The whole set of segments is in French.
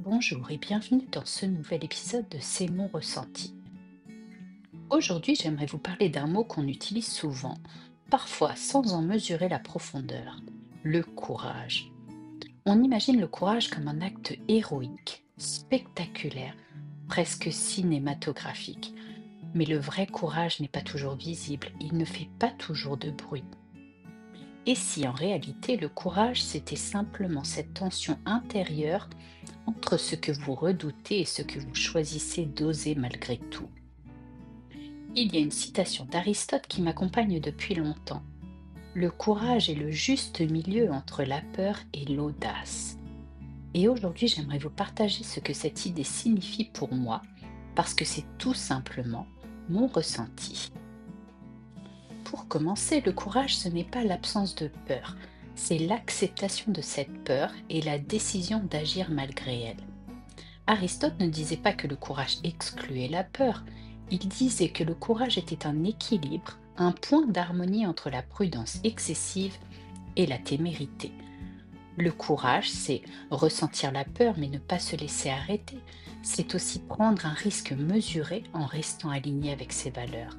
Bonjour et bienvenue dans ce nouvel épisode de C'est mon ressenti. Aujourd'hui, j'aimerais vous parler d'un mot qu'on utilise souvent, parfois sans en mesurer la profondeur, le courage. On imagine le courage comme un acte héroïque, spectaculaire, presque cinématographique. Mais le vrai courage n'est pas toujours visible, il ne fait pas toujours de bruit. Et si en réalité le courage c'était simplement cette tension intérieure entre ce que vous redoutez et ce que vous choisissez d'oser malgré tout. Il y a une citation d'Aristote qui m'accompagne depuis longtemps. Le courage est le juste milieu entre la peur et l'audace. Et aujourd'hui, j'aimerais vous partager ce que cette idée signifie pour moi, parce que c'est tout simplement mon ressenti. Pour commencer, le courage, ce n'est pas l'absence de peur, c'est l'acceptation de cette peur et la décision d'agir malgré elle. Aristote ne disait pas que le courage excluait la peur, il disait que le courage était un équilibre, un point d'harmonie entre la prudence excessive et la témérité. Le courage, c'est ressentir la peur mais ne pas se laisser arrêter. C'est aussi prendre un risque mesuré en restant aligné avec ses valeurs.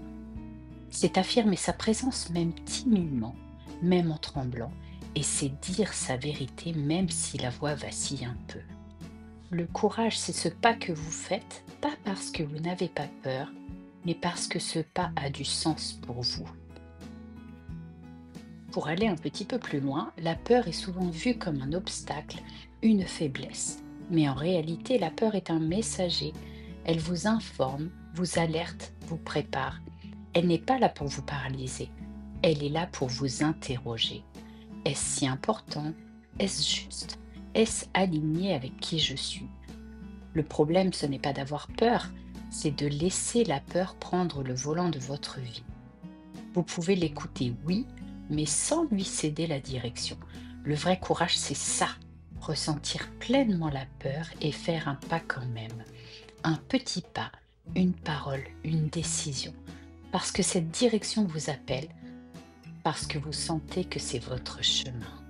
C'est affirmer sa présence même timidement, même en tremblant, et c'est dire sa vérité même si la voix vacille un peu. Le courage, c'est ce pas que vous faites, pas parce que vous n'avez pas peur, mais parce que ce pas a du sens pour vous. Pour aller un petit peu plus loin, la peur est souvent vue comme un obstacle, une faiblesse. Mais en réalité, la peur est un messager. Elle vous informe, vous alerte, vous prépare. Elle n'est pas là pour vous paralyser. Elle est là pour vous interroger. Est-ce si important? Est-ce juste? Est-ce aligné avec qui je suis? Le problème, ce n'est pas d'avoir peur, c'est de laisser la peur prendre le volant de votre vie. Vous pouvez l'écouter, oui, mais sans lui céder la direction. Le vrai courage, c'est ça, ressentir pleinement la peur et faire un pas quand même. Un petit pas, une parole, une décision. Parce que cette direction vous appelle, parce que vous sentez que c'est votre chemin.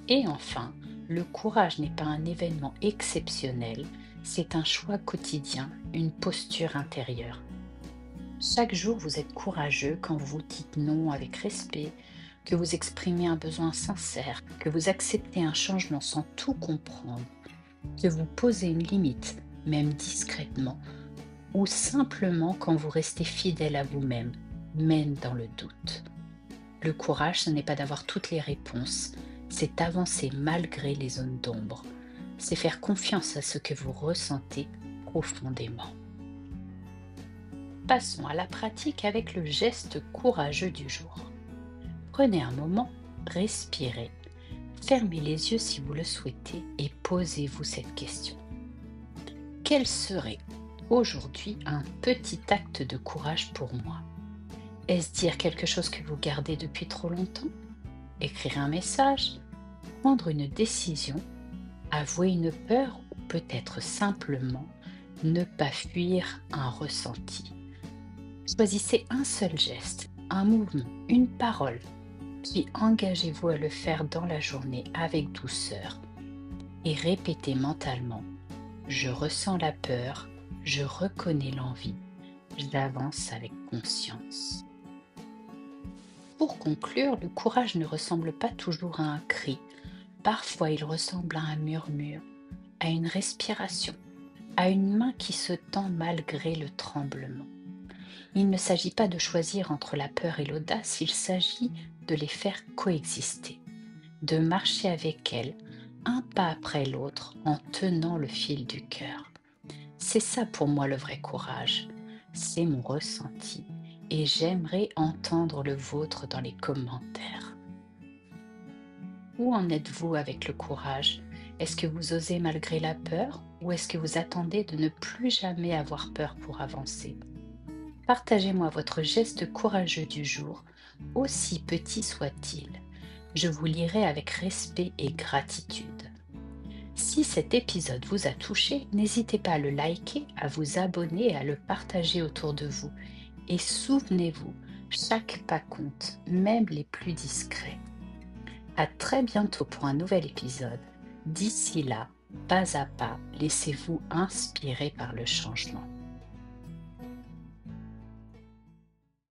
Et enfin, le courage n'est pas un événement exceptionnel, c'est un choix quotidien, une posture intérieure. Chaque jour, vous êtes courageux quand vous dites non avec respect, que vous exprimez un besoin sincère, que vous acceptez un changement sans tout comprendre, que vous posez une limite, même discrètement, ou simplement quand vous restez fidèle à vous-même, même dans le doute. Le courage, ce n'est pas d'avoir toutes les réponses, c'est avancer malgré les zones d'ombre. C'est faire confiance à ce que vous ressentez profondément. Passons à la pratique avec le geste courageux du jour. Prenez un moment, respirez, fermez les yeux si vous le souhaitez et posez-vous cette question. Quel serait aujourd'hui un petit acte de courage pour moi? Est-ce dire quelque chose que vous gardez depuis trop longtemps? Écrire un message? Prendre une décision? Avouer une peur ou peut-être simplement ne pas fuir un ressenti? Choisissez un seul geste, un mouvement, une parole, puis engagez-vous à le faire dans la journée avec douceur et répétez mentalement: je ressens la peur, je reconnais l'envie, j'avance avec conscience. Pour conclure, le courage ne ressemble pas toujours à un cri. Parfois, il ressemble à un murmure, à une respiration, à une main qui se tend malgré le tremblement. Il ne s'agit pas de choisir entre la peur et l'audace, il s'agit de les faire coexister, de marcher avec elles, un pas après l'autre, en tenant le fil du cœur. C'est ça pour moi le vrai courage, c'est mon ressenti, et j'aimerais entendre le vôtre dans les commentaires. Où en êtes-vous avec le courage? Est-ce que vous osez malgré la peur ou est-ce que vous attendez de ne plus jamais avoir peur pour avancer? Partagez-moi votre geste courageux du jour, aussi petit soit-il. Je vous lirai avec respect et gratitude. Si cet épisode vous a touché, n'hésitez pas à le liker, à vous abonner et à le partager autour de vous. Et souvenez-vous, chaque pas compte, même les plus discrets. À très bientôt pour un nouvel épisode. D'ici là, Pas à pas, laissez-vous inspirer par le changement.